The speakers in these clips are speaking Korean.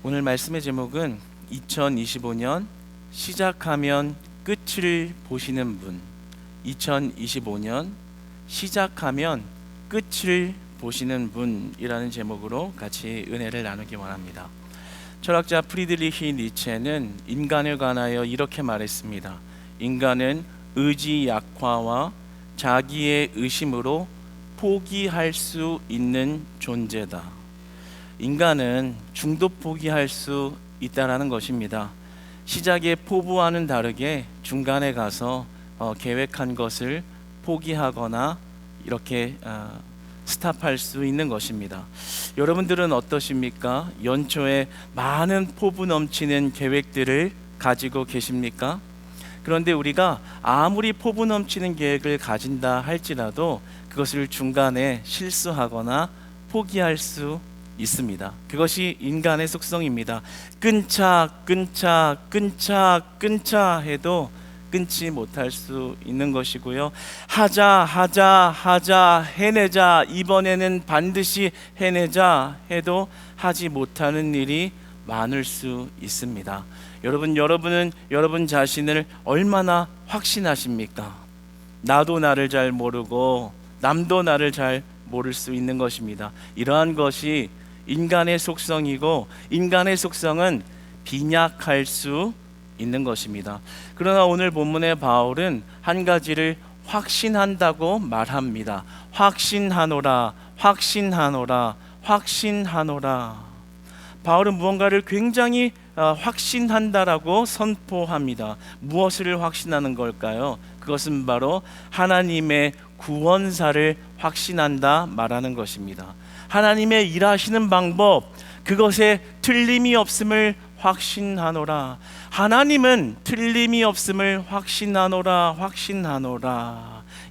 오늘 말씀의 제목은 2025년 시작하면 끝을 보시는 분. 2025년 시작하면 끝을 보시는 분이라는 제목으로 같이 은혜를 나누기 원합니다. 철학자 프리드리히 니체는 인간을 관하여 이렇게 말했습니다. 인간은 의지 약화와 자기의 의심으로 포기할 수 있는 존재다. 인간은 중도 포기할 수 있다라는 것입니다. 시작의 포부와는 다르게 중간에 가서 계획한 것을 포기하거나 이렇게 스탑할 수 있는 것입니다. 여러분들은 어떠십니까? 연초에 많은 포부 넘치는 계획들을 가지고 계십니까? 그런데 우리가 아무리 포부 넘치는 계획을 가진다 할지라도 그것을 중간에 실수하거나 포기할 수 있습니다. 그것이 인간의 속성입니다. 끊자 해도 끊지 못할 수 있는 것이고요. 하자 해내자, 이번에는 반드시 해내자 해도 하지 못하는 일이 많을 수 있습니다. 여러분은 여러분 자신을 얼마나 확신하십니까? 나도 나를 잘 모르고 남도 나를 잘 모를 수 있는 것입니다. 이러한 것이 인간의 속성이고, 인간의 속성은 빈약할 수 있는 것입니다. 그러나 오늘 본문의 바울은 한 가지를 확신한다고 말합니다. 확신하노라. 바울은 무언가를 굉장히 확신한다라고 선포합니다. 무엇을 확신하는 걸까요? 그것은 바로 하나님의 구원사를 확신한다 말하는 것입니다. 하나님의 일하시는 방법, 그것에 틀림이 없음을 확신하노라. 하나님은 틀림이 없음을 확신하노라.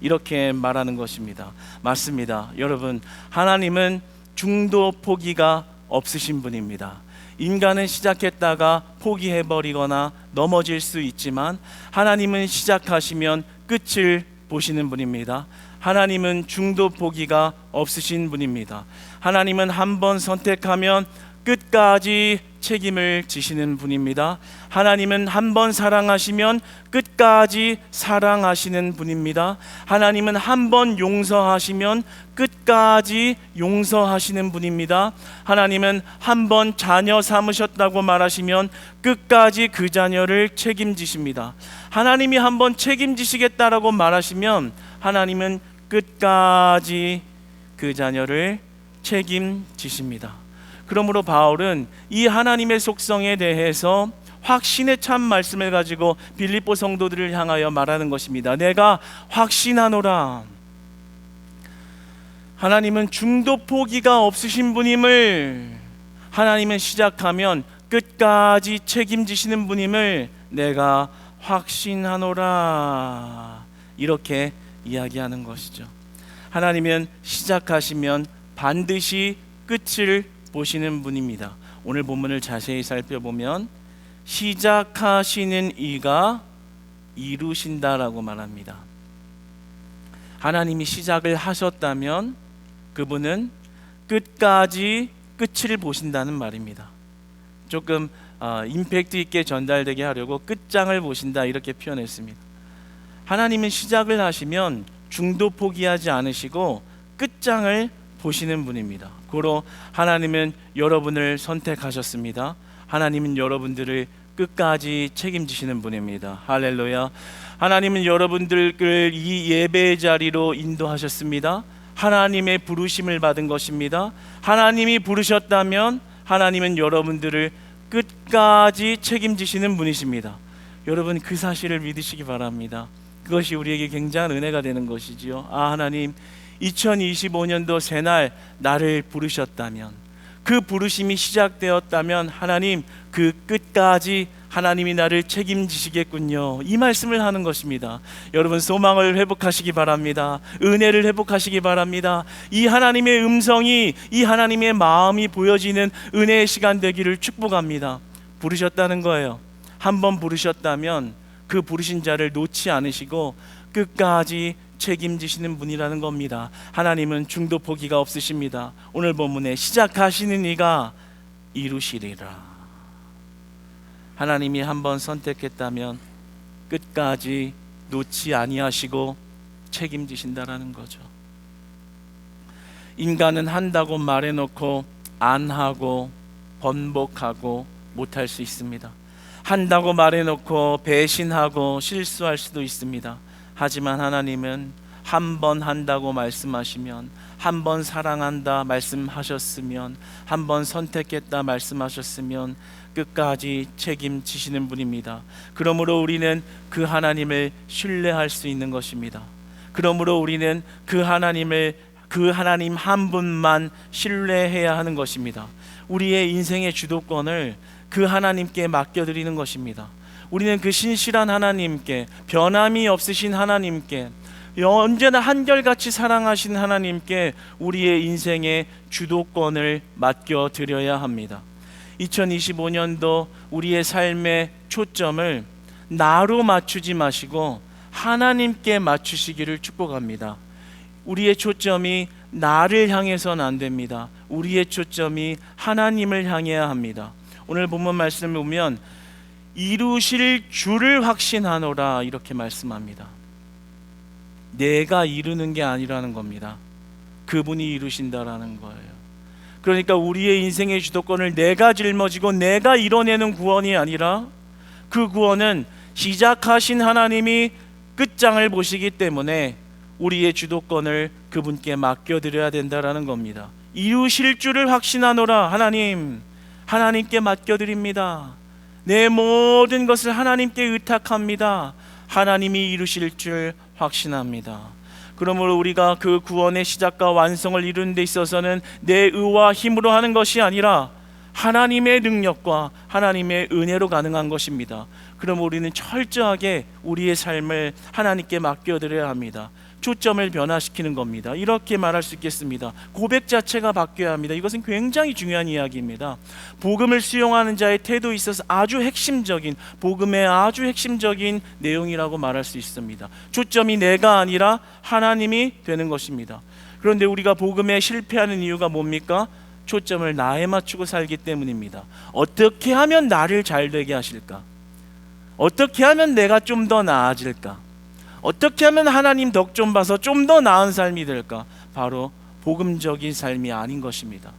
이렇게 말하는 것입니다. 맞습니다. 여러분, 하나님은 중도 포기가 없으신 분입니다. 인간은 시작했다가 포기해버리거나 넘어질 수 있지만 하나님은 시작하시면 끝을 보시는 분입니다. 하나님은 중도 포기가 없으신 분입니다. 하나님은 한 번 선택하면 끝까지 책임을 지시는 분입니다. 하나님은 한 번 사랑하시면 끝까지 사랑하시는 분입니다. 하나님은 한 번 용서하시면 끝까지 용서하시는 분입니다. 하나님은 한 번 자녀 삼으셨다고 말하시면 끝까지 그 자녀를 책임지십니다. 하나님이 한 번 책임지시겠다라고 말하시면 하나님은 끝까지 그 자녀를 책임지십니다. 그러므로 바울은 이 하나님의 속성에 대해서 확신의 참 말씀을 가지고 빌립보 성도들을 향하여 말하는 것입니다. 내가 확신하노라. 하나님은 중도 포기가 없으신 분임을, 하나님은 시작하면 끝까지 책임지시는 분임을 내가 확신하노라. 이렇게 이야기하는 것이죠. 하나님은 시작하시면 반드시 끝을 보시는 분입니다. 오늘 본문을 자세히 살펴보면 시작하시는 이가 이루신다라고 말합니다. 하나님이 시작을 하셨다면 그분은 끝까지 끝을 보신다는 말입니다. 조금 임팩트 있게 전달되게 하려고 끝장을 보신다 이렇게 표현했습니다. 하나님은 시작을 하시면 중도 포기하지 않으시고 끝장을 보시는 분입니다. 고로 하나님은 여러분을 선택하셨습니다. 하나님은 여러분들을 끝까지 책임지시는 분입니다. 할렐루야. 하나님은 여러분들을 이 예배의 자리로 인도하셨습니다. 하나님의 부르심을 받은 것입니다. 하나님이 부르셨다면 하나님은 여러분들을 끝까지 책임지시는 분이십니다. 여러분, 그 사실을 믿으시기 바랍니다. 그것이 우리에게 굉장한 은혜가 되는 것이지요. 하나님, 2025년도 새날 나를 부르셨다면, 그 부르심이 시작되었다면 하나님, 그 끝까지 하나님이 나를 책임지시겠군요. 이 말씀을 하는 것입니다. 여러분, 소망을 회복하시기 바랍니다. 은혜를 회복하시기 바랍니다. 이 하나님의 음성이, 이 하나님의 마음이 보여지는 은혜의 시간 되기를 축복합니다. 부르셨다는 거예요. 한번 부르셨다면 그 부르신 자를 놓지 않으시고 끝까지 책임지시는 분이라는 겁니다. 하나님은 중도 포기가 없으십니다. 오늘 본문에 시작하시는 이가 이루시리라. 하나님이 한번 선택했다면 끝까지 놓지 아니하시고 책임지신다라는 거죠. 인간은 한다고 말해놓고 안 하고 번복하고 못할 수 있습니다. 한다고 말해놓고 배신하고 실수할 수도 있습니다. 하지만 하나님은 한 번 한다고 말씀하시면, 한 번 사랑한다 말씀하셨으면, 한 번 선택했다 말씀하셨으면 끝까지 책임지시는 분입니다. 그러므로 우리는 그 하나님을 신뢰할 수 있는 것입니다. 그러므로 우리는 그 하나님 한 분만 신뢰해야 하는 것입니다. 우리의 인생의 주도권을 그 하나님께 맡겨드리는 것입니다. 우리는 그 신실한 하나님께, 변함이 없으신 하나님께, 언제나 한결같이 사랑하신 하나님께 우리의 인생의 주도권을 맡겨드려야 합니다. 2025년도 우리의 삶의 초점을 나로 맞추지 마시고 하나님께 맞추시기를 축복합니다. 우리의 초점이 나를 향해서는 안 됩니다. 우리의 초점이 하나님을 향해야 합니다. 오늘 본문 말씀을 보면 이루실 줄을 확신하노라 이렇게 말씀합니다. 내가 이루는 게 아니라는 겁니다. 그분이 이루신다라는 거예요. 그러니까 우리의 인생의 주도권을 내가 짊어지고 내가 이뤄내는 구원이 아니라 그 구원은 시작하신 하나님이 끝장을 보시기 때문에 우리의 주도권을 그분께 맡겨드려야 된다라는 겁니다. 이루실 줄을 확신하노라. 하나님께 맡겨드립니다. 내 모든 것을 하나님께 의탁합니다. 하나님이 이루실 줄 확신합니다. 그러므로 우리가 그 구원의 시작과 완성을 이루는 데 있어서는 내 의와 힘으로 하는 것이 아니라 하나님의 능력과 하나님의 은혜로 가능한 것입니다. 그럼 우리는 철저하게 우리의 삶을 하나님께 맡겨드려야 합니다. 초점을 변화시키는 겁니다. 이렇게 말할 수 있겠습니다. 고백 자체가 바뀌어야 합니다. 이것은 굉장히 중요한 이야기입니다. 복음을 수용하는 자의 태도에 있어서 아주 핵심적인, 복음의 아주 핵심적인 내용이라고 말할 수 있습니다. 초점이 내가 아니라 하나님이 되는 것입니다. 그런데 우리가 복음에 실패하는 이유가 뭡니까? 초점을 나에 맞추고 살기 때문입니다. 어떻게 하면 나를 잘 되게 하실까? 어떻게 하면 내가 좀 더 나아질까? 어떻게 하면 하나님 덕 좀 봐서 좀 더 나은 삶이 될까? 바로 복음적인 삶이 아닌 것입니다.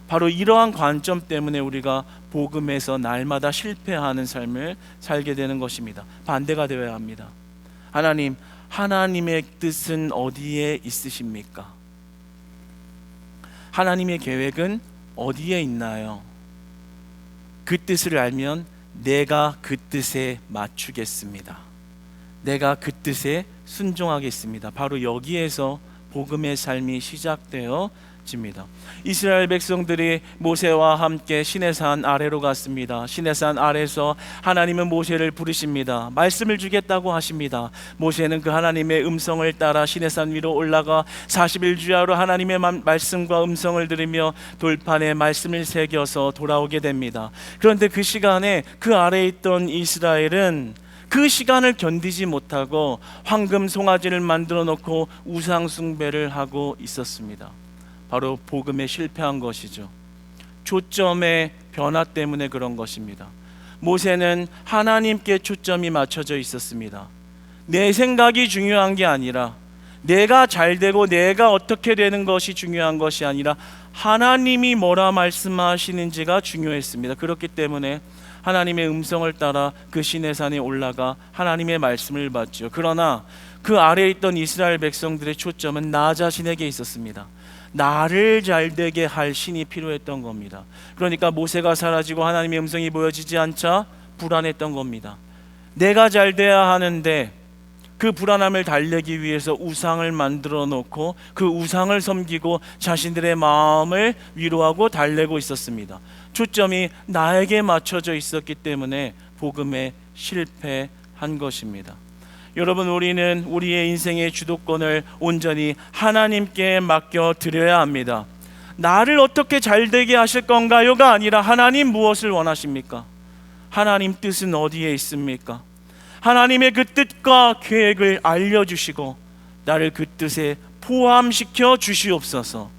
바로 이러한 관점 때문에 우리가 복음에서 날마다 실패하는 삶을 살게 되는 것입니다. 반대가 되어야 합니다. 하나님의 뜻은 어디에 있으십니까? 하나님의 계획은 어디에 있나요? 그 뜻을 알면 내가 그 뜻에 맞추겠습니다. 내가 그 뜻에 순종하겠습니다. 바로 여기에서 복음의 삶이 시작되어집니다. 이스라엘 백성들이 모세와 함께 시내산 아래로 갔습니다. 시내산 아래서 하나님은 모세를 부르십니다. 말씀을 주겠다고 하십니다. 모세는 그 하나님의 음성을 따라 시내산 위로 올라가 40일 주야로 하나님의 말씀과 음성을 들으며 돌판에 말씀을 새겨서 돌아오게 됩니다. 그런데 그 시간에 그 아래에 있던 이스라엘은 그 시간을 견디지 못하고 황금 송아지를 만들어 놓고 우상 숭배를 하고 있었습니다. 바로 복음에 실패한 것이죠. 초점의 변화 때문에 그런 것입니다. 모세는 하나님께 초점이 맞춰져 있었습니다. 내 생각이 중요한 게 아니라, 내가 잘 되고 내가 어떻게 되는 것이 중요한 것이 아니라 하나님이 뭐라 말씀하시는지가 중요했습니다. 그렇기 때문에 하나님의 음성을 따라 그 시내산에 올라가 하나님의 말씀을 받죠. 그러나 그 아래에 있던 이스라엘 백성들의 초점은 나 자신에게 있었습니다. 나를 잘되게 할 신이 필요했던 겁니다. 그러니까 모세가 사라지고 하나님의 음성이 보여지지 않자 불안했던 겁니다. 내가 잘돼야 하는데 그 불안함을 달래기 위해서 우상을 만들어 놓고 그 우상을 섬기고 자신들의 마음을 위로하고 달래고 있었습니다. 초점이 나에게 맞춰져 있었기 때문에 복음에 실패한 것입니다. 여러분, 우리는 우리의 인생의 주도권을 온전히 하나님께 맡겨드려야 합니다. 나를 어떻게 잘되게 하실 건가요가 아니라 하나님 무엇을 원하십니까? 하나님 뜻은 어디에 있습니까? 하나님의 그 뜻과 계획을 알려주시고 나를 그 뜻에 포함시켜 주시옵소서.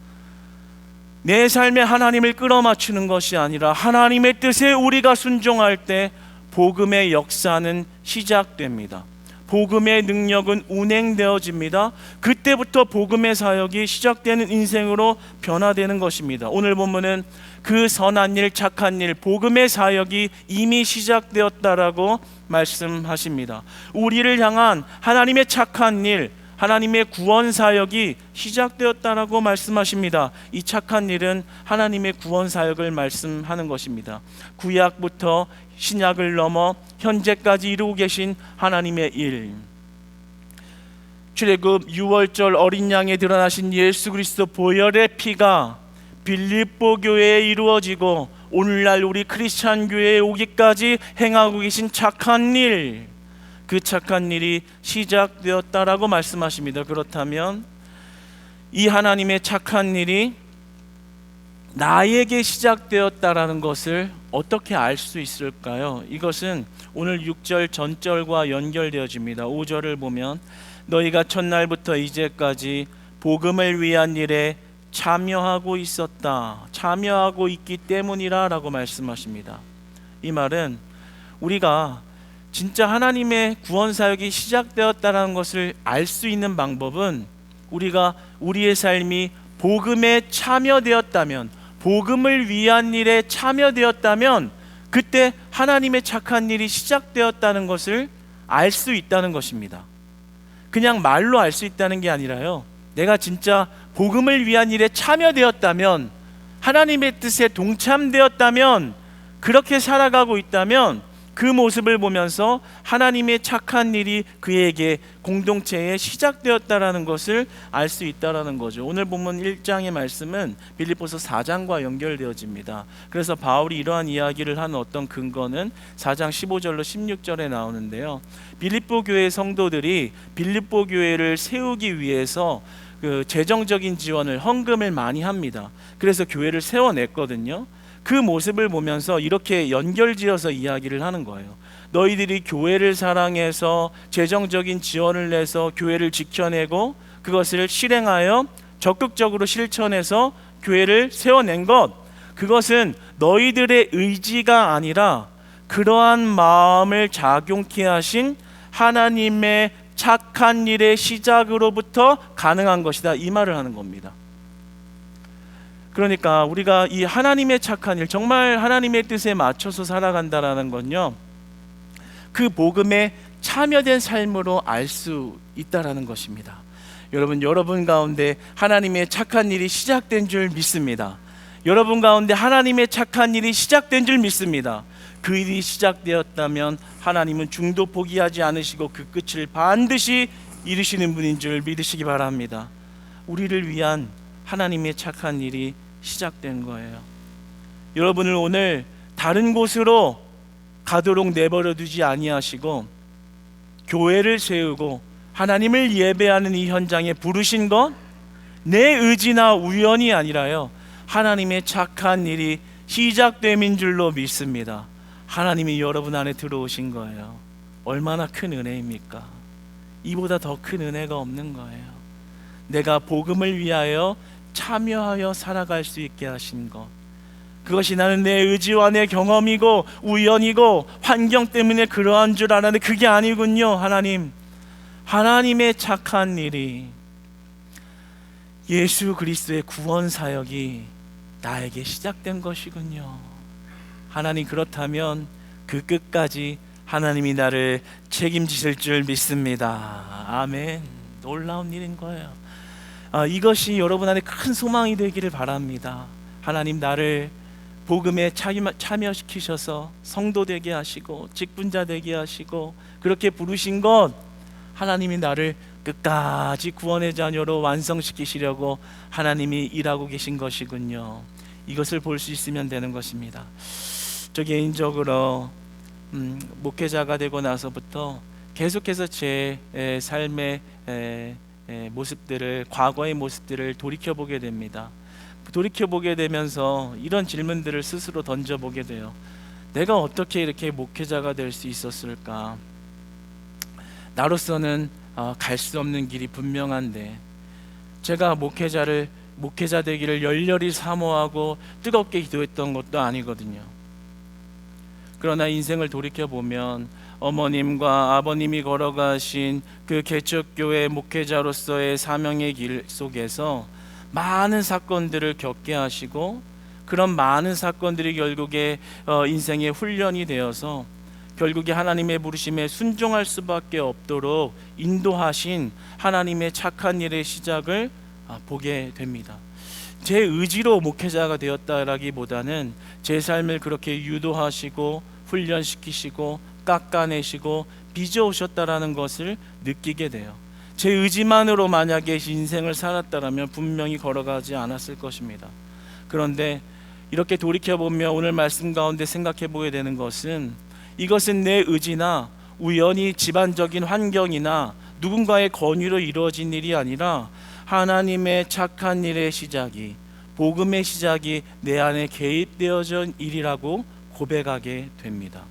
내 삶에 하나님을 끌어맞추는 것이 아니라 하나님의 뜻에 우리가 순종할 때 복음의 역사는 시작됩니다. 복음의 능력은 운행되어집니다. 그때부터 복음의 사역이 시작되는 인생으로 변화되는 것입니다. 오늘 본문은 그 선한 일, 착한 일, 복음의 사역이 이미 시작되었다라고 말씀하십니다. 우리를 향한 하나님의 착한 일, 하나님의 구원 사역이 시작되었다라고 말씀하십니다. 이 착한 일은 하나님의 구원 사역을 말씀하는 것입니다. 구약부터 신약을 넘어 현재까지 이루고 계신 하나님의 일, 출애굽 6월절 어린 양에 드러나신 예수 그리스도 보혈의 피가 빌립보 교회에 이루어지고 오늘날 우리 크리스찬 교회에 오기까지 행하고 계신 착한 일, 그 착한 일이 시작되었다라고 말씀하십니다. 그렇다면 이 하나님의 착한 일이 나에게 시작되었다라는 것을 어떻게 알 수 있을까요? 이것은 오늘 6절 전절과 연결되어집니다. 5절을 보면 너희가 첫날부터 이제까지 복음을 위한 일에 참여하고 있었다, 참여하고 있기 때문이라 라고 말씀하십니다. 이 말은 우리가 진짜 하나님의 구원 사역이 시작되었다는 것을 알 수 있는 방법은 우리가 우리의 삶이 복음에 참여되었다면, 복음을 위한 일에 참여되었다면 그때 하나님의 착한 일이 시작되었다는 것을 알 수 있다는 것입니다. 그냥 말로 알 수 있다는 게 아니라요, 내가 진짜 복음을 위한 일에 참여되었다면, 하나님의 뜻에 동참되었다면, 그렇게 살아가고 있다면 그 모습을 보면서 하나님의 착한 일이 그에게 공동체에 시작되었다라는 것을 알 수 있다라는 거죠. 오늘 본문 1장의 말씀은 빌립보서 4장과 연결되어집니다. 그래서 바울이 이러한 이야기를 하는 어떤 근거는 4장 15절로 16절에 나오는데요, 빌립보 교회 성도들이 빌립보 교회를 세우기 위해서 그 재정적인 지원을, 헌금을 많이 합니다. 그래서 교회를 세워냈거든요. 그 모습을 보면서 이렇게 연결지어서 이야기를 하는 거예요. 너희들이 교회를 사랑해서 재정적인 지원을 내서 교회를 지켜내고 그것을 실행하여 적극적으로 실천해서 교회를 세워낸 것, 그것은 너희들의 의지가 아니라 그러한 마음을 작용케 하신 하나님의 착한 일의 시작으로부터 가능한 것이다, 이 말을 하는 겁니다. 그러니까 우리가 이 하나님의 착한 일, 정말 하나님의 뜻에 맞춰서 살아간다라는 건요, 그 복음에 참여된 삶으로 알 수 있다라는 것입니다. 여러분 가운데 하나님의 착한 일이 시작된 줄 믿습니다. 여러분 가운데 하나님의 착한 일이 시작된 줄 믿습니다. 그 일이 시작되었다면 하나님은 중도 포기하지 않으시고 그 끝을 반드시 이루시는 분인 줄 믿으시기 바랍니다. 우리를 위한 하나님의 착한 일이 시작된 거예요. 여러분을 오늘 다른 곳으로 가도록 내버려 두지 아니하시고 교회를 세우고 하나님을 예배하는 이 현장에 부르신 건 내 의지나 우연이 아니라요, 하나님의 착한 일이 시작됨인 줄로 믿습니다. 하나님이 여러분 안에 들어오신 거예요. 얼마나 큰 은혜입니까? 이보다 더 큰 은혜가 없는 거예요. 내가 복음을 위하여 참여하여 살아갈 수 있게 하신 것, 그것이 나는 내 의지와 내 경험이고 우연이고 환경 때문에 그러한 줄 알았는데 그게 아니군요. 하나님의 착한 일이, 예수 그리스도의 구원 사역이 나에게 시작된 것이군요. 하나님, 그렇다면 그 끝까지 하나님이 나를 책임지실 줄 믿습니다. 아멘. 놀라운 일인 거예요. 이것이 여러분 안에 큰 소망이 되기를 바랍니다. 하나님, 나를 복음에 참여시키셔서 성도 되게 하시고 직분자 되게 하시고 그렇게 부르신 것, 하나님이 나를 끝까지 구원의 자녀로 완성시키시려고 하나님이 일하고 계신 것이군요. 이것을 볼 수 있으면 되는 것입니다. 저 개인적으로 목회자가 되고 나서부터 계속해서 제 삶의 모습들을, 과거의 모습들을 돌이켜보게 됩니다. 돌이켜보게 되면서 이런 질문들을 스스로 던져보게 돼요. 내가 어떻게 이렇게 목회자가 될 수 있었을까? 나로서는 갈 수 없는 길이 분명한데, 제가 목회자 되기를 열렬히 사모하고 뜨겁게 기도했던 것도 아니거든요. 그러나 인생을 돌이켜보면 어머님과 아버님이 걸어가신 그 개척교회 목회자로서의 사명의 길 속에서 많은 사건들을 겪게 하시고, 그런 많은 사건들이 결국에 인생의 훈련이 되어서 결국에 하나님의 부르심에 순종할 수밖에 없도록 인도하신 하나님의 착한 일의 시작을 보게 됩니다. 제 의지로 목회자가 되었다라기보다는 제 삶을 그렇게 유도하시고 훈련시키시고 깎아내시고 빚어오셨다라는 것을 느끼게 돼요. 제 의지만으로 만약에 인생을 살았다라면 분명히 걸어가지 않았을 것입니다. 그런데 이렇게 돌이켜보며 오늘 말씀 가운데 생각해 보게 되는 것은, 이것은 내 의지나 우연히 집안적인 환경이나 누군가의 권유로 이루어진 일이 아니라 하나님의 착한 일의 시작이, 복음의 시작이 내 안에 개입되어진 일이라고 고백하게 됩니다.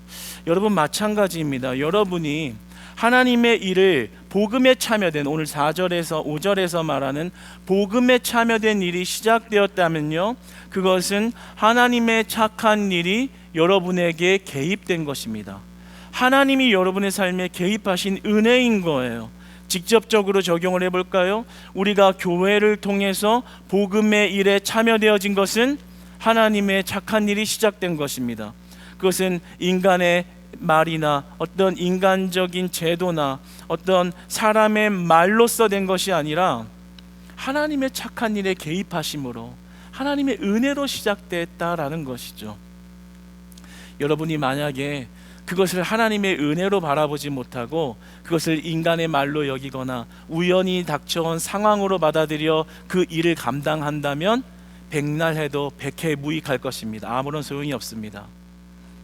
여러분 마찬가지입니다. 여러분이 하나님의 일을 복음에 참여된, 오늘 4절에서 5절에서 말하는 복음에 참여된 일이 시작되었다면요, 그것은 하나님의 착한 일이 여러분에게 개입된 것입니다. 하나님이 여러분의 삶에 개입하신 은혜인 거예요. 직접적으로 적용을 해볼까요? 우리가 교회를 통해서 복음의 일에 참여되어진 것은 하나님의 착한 일이 시작된 것입니다. 그것은 인간의 말이나 어떤 인간적인 제도나 어떤 사람의 말로써 된 것이 아니라 하나님의 착한 일에 개입하심으로 하나님의 은혜로 시작됐다라는 것이죠. 여러분이 만약에 그것을 하나님의 은혜로 바라보지 못하고 그것을 인간의 말로 여기거나 우연히 닥쳐온 상황으로 받아들여 그 일을 감당한다면 백날 해도 백해 무익할 것입니다. 아무런 소용이 없습니다.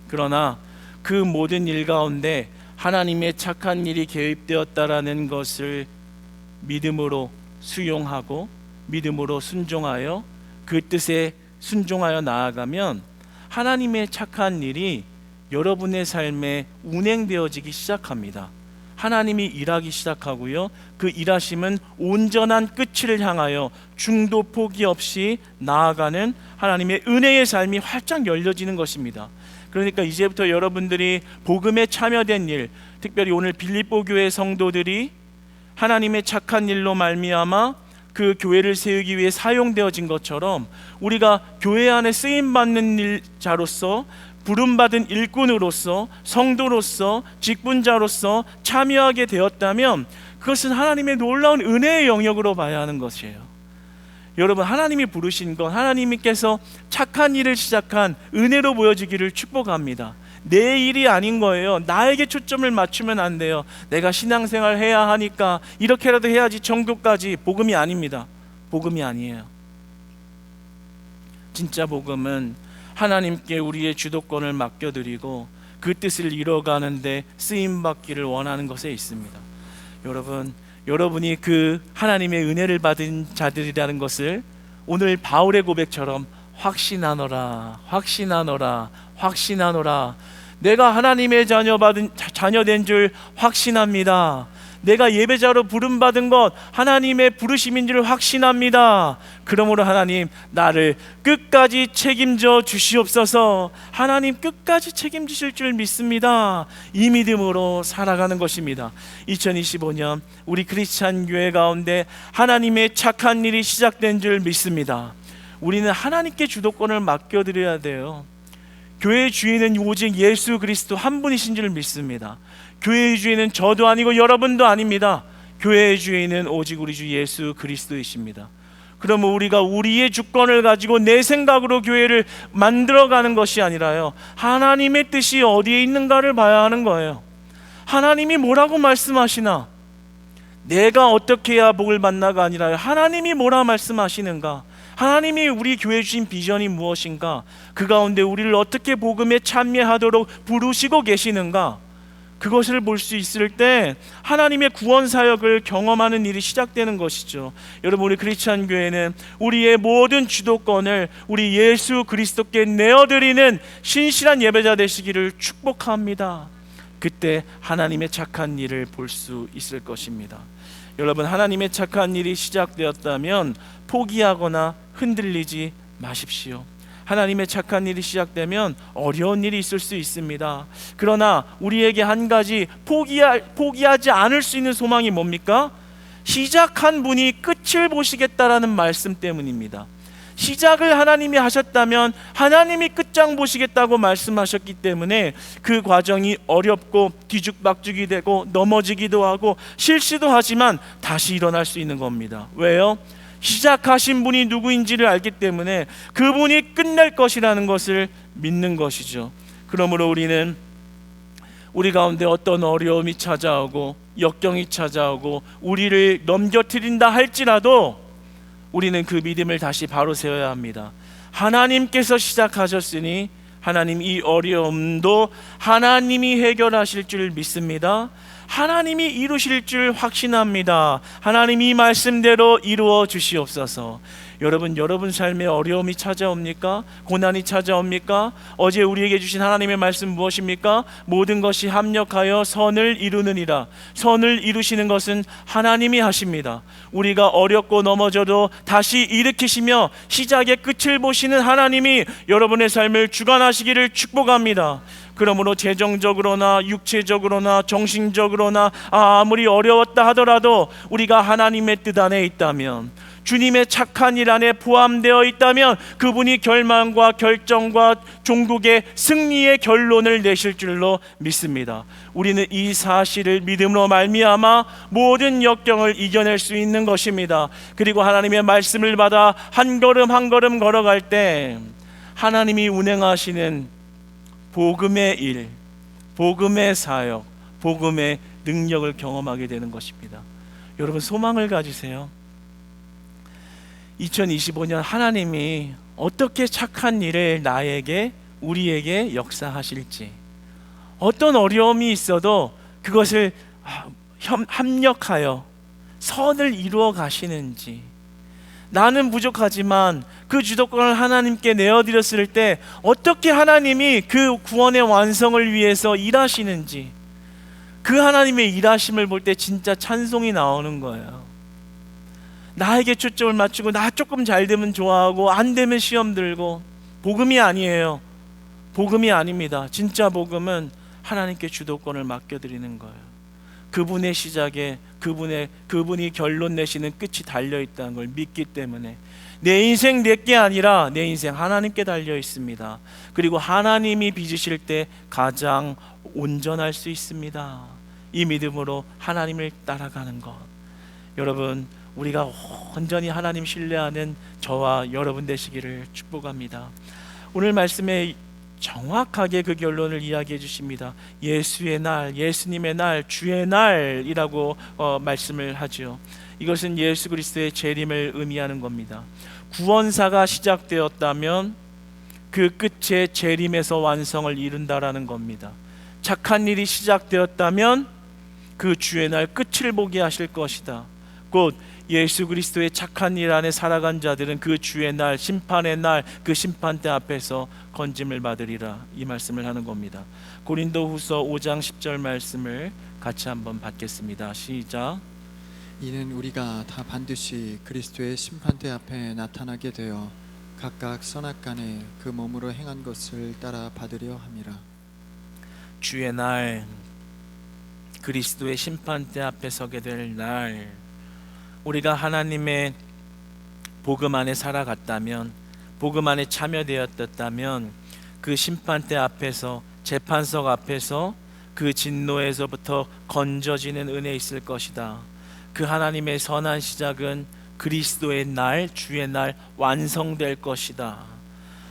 그러나 그 모든 일 가운데 하나님의 착한 일이 개입되었다라는 것을 믿음으로 수용하고 믿음으로 순종하여 그 뜻에 순종하여 나아가면 하나님의 착한 일이 여러분의 삶에 운행되어지기 시작합니다. 하나님이 일하기 시작하고요, 그 일하심은 온전한 끝을 향하여 중도 포기 없이 나아가는 하나님의 은혜의 삶이 활짝 열려지는 것입니다. 그러니까 이제부터 여러분들이 복음에 참여된 일, 특별히 오늘 빌립보 교회 성도들이 하나님의 착한 일로 말미암아 그 교회를 세우기 위해 사용되어진 것처럼 우리가 교회 안에 쓰임받는 일자로서, 부름받은 일꾼으로서, 성도로서, 직분자로서 참여하게 되었다면 그것은 하나님의 놀라운 은혜의 영역으로 봐야 하는 것이에요. 여러분, 하나님이 부르신 것, 하나님께서 착한 일을 시작한 은혜로 보여지기를 축복합니다. 내 일이 아닌 거예요. 나에게 초점을 맞추면 안 돼요. 내가 신앙생활 해야 하니까 이렇게라도 해야지 정도까지. 복음이 아닙니다. 복음이 아니에요. 진짜 복음은 하나님께 우리의 주도권을 맡겨드리고 그 뜻을 이뤄가는데 쓰임받기를 원하는 것에 있습니다. 여러분이 그 하나님의 은혜를 받은 자들이라는 것을 오늘 바울의 고백처럼 확신하노라, 확신하노라, 확신하노라. 내가 하나님의 자녀된 줄 확신합니다. 내가 예배자로 부름받은 것 하나님의 부르심인 줄 확신합니다. 그러므로 하나님, 나를 끝까지 책임져 주시옵소서. 하나님 끝까지 책임지실 줄 믿습니다. 이 믿음으로 살아가는 것입니다. 2025년 우리 크리스찬 교회 가운데 하나님의 착한 일이 시작된 줄 믿습니다. 우리는 하나님께 주도권을 맡겨드려야 돼요. 교회의 주인은 오직 예수 그리스도 한 분이신 줄 믿습니다. 교회의 주인은 저도 아니고 여러분도 아닙니다. 교회의 주인은 오직 우리 주 예수 그리스도이십니다. 그러면 우리가 우리의 주권을 가지고 내 생각으로 교회를 만들어가는 것이 아니라요, 하나님의 뜻이 어디에 있는가를 봐야 하는 거예요. 하나님이 뭐라고 말씀하시나, 내가 어떻게 해야 복을 받나가 아니라요, 하나님이 뭐라 말씀하시는가, 하나님이 우리 교회 주신 비전이 무엇인가, 그 가운데 우리를 어떻게 복음에 참여하도록 부르시고 계시는가, 그것을 볼 수 있을 때 하나님의 구원 사역을 경험하는 일이 시작되는 것이죠. 여러분, 우리 크리스찬 교회는 우리의 모든 주도권을 우리 예수 그리스도께 내어드리는 신실한 예배자 되시기를 축복합니다. 그때 하나님의 착한 일을 볼 수 있을 것입니다. 여러분, 하나님의 착한 일이 시작되었다면 포기하거나 흔들리지 마십시오. 하나님의 착한 일이 시작되면 어려운 일이 있을 수 있습니다. 그러나 우리에게 한 가지 포기하지 않을 수 있는 소망이 뭡니까? 시작한 분이 끝을 보시겠다라는 말씀 때문입니다. 시작을 하나님이 하셨다면 하나님이 끝장 보시겠다고 말씀하셨기 때문에 그 과정이 어렵고 뒤죽박죽이 되고 넘어지기도 하고 실수도 하지만 다시 일어날 수 있는 겁니다. 왜요? 시작하신 분이 누구인지를 알기 때문에 그분이 끝낼 것이라는 것을 믿는 것이죠. 그러므로 우리는 우리 가운데 어떤 어려움이 찾아오고 역경이 찾아오고 우리를 넘겨뜨린다 할지라도 우리는 그 믿음을 다시 바로 세워야 합니다. 하나님께서 시작하셨으니 하나님 이 어려움도 하나님이 해결하실 줄 믿습니다. 하나님이 이루실 줄 확신합니다. 하나님 이 말씀대로 이루어 주시옵소서. 여러분 삶에 어려움이 찾아옵니까? 고난이 찾아옵니까? 어제 우리에게 주신 하나님의 말씀 무엇입니까? 모든 것이 합력하여 선을 이루느니라. 선을 이루시는 것은 하나님이 하십니다. 우리가 어렵고 넘어져도 다시 일으키시며 시작의 끝을 보시는 하나님이 여러분의 삶을 주관하시기를 축복합니다. 그러므로 재정적으로나 육체적으로나 정신적으로나 아무리 어려웠다 하더라도 우리가 하나님의 뜻 안에 있다면, 주님의 착한 일 안에 포함되어 있다면 그분이 결말과 결정과 종국의 승리의 결론을 내실 줄로 믿습니다. 우리는 이 사실을 믿음으로 말미암아 모든 역경을 이겨낼 수 있는 것입니다. 그리고 하나님의 말씀을 받아 한 걸음 한 걸음 걸어갈 때 하나님이 운행하시는 복음의 일, 복음의 사역, 복음의 능력을 경험하게 되는 것입니다. 여러분 소망을 가지세요. 2025년 하나님이 어떻게 착한 일을 나에게, 우리에게 역사하실지, 어떤 어려움이 있어도 그것을 합력하여 선을 이루어 가시는지, 나는 부족하지만 그 주도권을 하나님께 내어드렸을 때 어떻게 하나님이 그 구원의 완성을 위해서 일하시는지, 그 하나님의 일하심을 볼 때 진짜 찬송이 나오는 거예요. 나에게 초점을 맞추고 나 조금 잘 되면 좋아하고 안 되면 시험 들고, 복음이 아니에요. 복음이 아닙니다. 진짜 복음은 하나님께 주도권을 맡겨드리는 거예요. 그분의 시작에 그분이 결론 내시는 끝이 달려 있다는 걸 믿기 때문에 내 인생 내게 아니라 내 인생 하나님께 달려 있습니다. 그리고 하나님이 빚으실 때 가장 온전할 수 있습니다. 이 믿음으로 하나님을 따라가는 것, 여러분 우리가 온전히 하나님 신뢰하는 저와 여러분 되시기를 축복합니다. 오늘 말씀에 정확하게 그 결론을 이야기해 주십니다. 예수의 날, 예수님의 날, 주의 날이라고 말씀을 하죠. 이것은 예수 그리스도의 재림을 의미하는 겁니다. 구원사가 시작되었다면 그 끝에 재림에서 완성을 이룬다라는 겁니다. 착한 일이 시작되었다면 그 주의 날 끝을 보게 하실 것이다. 곧 예수 그리스도의 착한 일 안에 살아간 자들은 그 주의 날, 심판의 날, 그 심판대 앞에서 건짐을 받으리라, 이 말씀을 하는 겁니다. 고린도후서 5장 10절 말씀을 같이 한번 받겠습니다. 시작. 이는 우리가 다 반드시 그리스도의 심판대 앞에 나타나게 되어 각각 선악간에 그 몸으로 행한 것을 따라 받으려 함이라. 주의 날, 그리스도의 심판대 앞에 서게 될 날, 우리가 하나님의 복음 안에 살아갔다면, 복음 안에 참여되었다면 그 심판대 앞에서, 재판석 앞에서 그 진노에서부터 건져지는 은혜 있을 것이다. 그 하나님의 선한 시작은 그리스도의 날, 주의 날 완성될 것이다.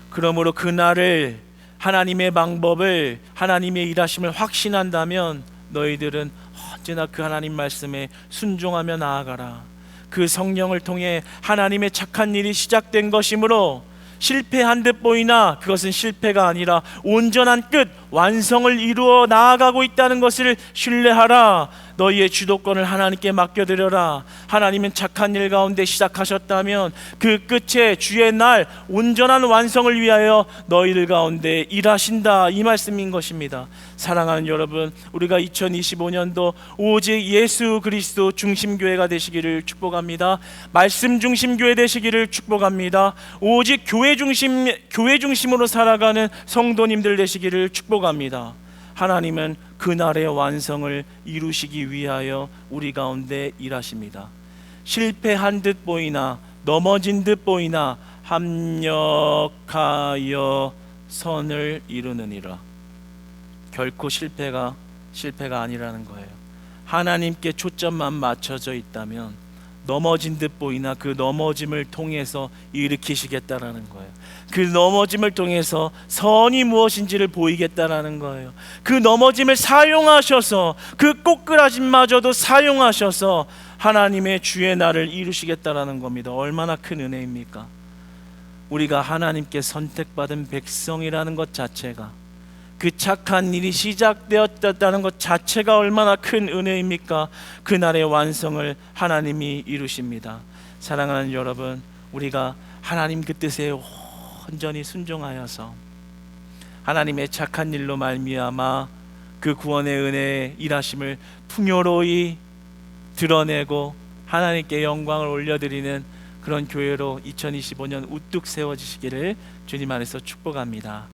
그러므로 그 날을, 하나님의 방법을, 하나님의 일하심을 확신한다면 너희들은 언제나 그 하나님 말씀에 순종하며 나아가라. 그 성령을 통해 하나님의 착한 일이 시작된 것이므로 실패한 듯 보이나 그것은 실패가 아니라 온전한 끝, 완성을 이루어 나아가고 있다는 것을 신뢰하라. 너희의 주도권을 하나님께 맡겨드려라. 하나님은 착한 일 가운데 시작하셨다면 그 끝에 주의 날 온전한 완성을 위하여 너희들 가운데 일하신다, 이 말씀인 것입니다. 사랑하는 여러분, 우리가 2025년도 오직 예수 그리스도 중심 교회가 되시기를 축복합니다. 말씀 중심 교회 되시기를 축복합니다. 오직 교회 중심으로 살아가는 성도님들 되시기를 축복합니다. 하나님은 그날의 완성을 이루시기 위하여 우리 가운데 일하십니다. 실패한 듯 보이나 넘어진 듯 보이나 합력하여 선을 이루느니라. 결코 실패가 아니라는 거예요. 하나님께 초점만 맞춰져 있다면 넘어진 듯 보이나 그 넘어짐을 통해서 일으키시겠다라는 거예요. 그 넘어짐을 통해서 선이 무엇인지를 보이겠다라는 거예요. 그 넘어짐을 사용하셔서 그 꼬꾸라짐마저도 사용하셔서 하나님의 주의 날을 이루시겠다라는 겁니다. 얼마나 큰 은혜입니까? 우리가 하나님께 선택받은 백성이라는 것 자체가, 그 착한 일이 시작되었다는 것 자체가 얼마나 큰 은혜입니까? 그날의 완성을 하나님이 이루십니다. 사랑하는 여러분, 우리가 하나님 그 뜻에 온전히 순종하여서 하나님의 착한 일로 말미암아 그 구원의 은혜의 일하심을 풍요로이 드러내고 하나님께 영광을 올려드리는 그런 교회로 2025년 우뚝 세워지시기를 주님 안에서 축복합니다.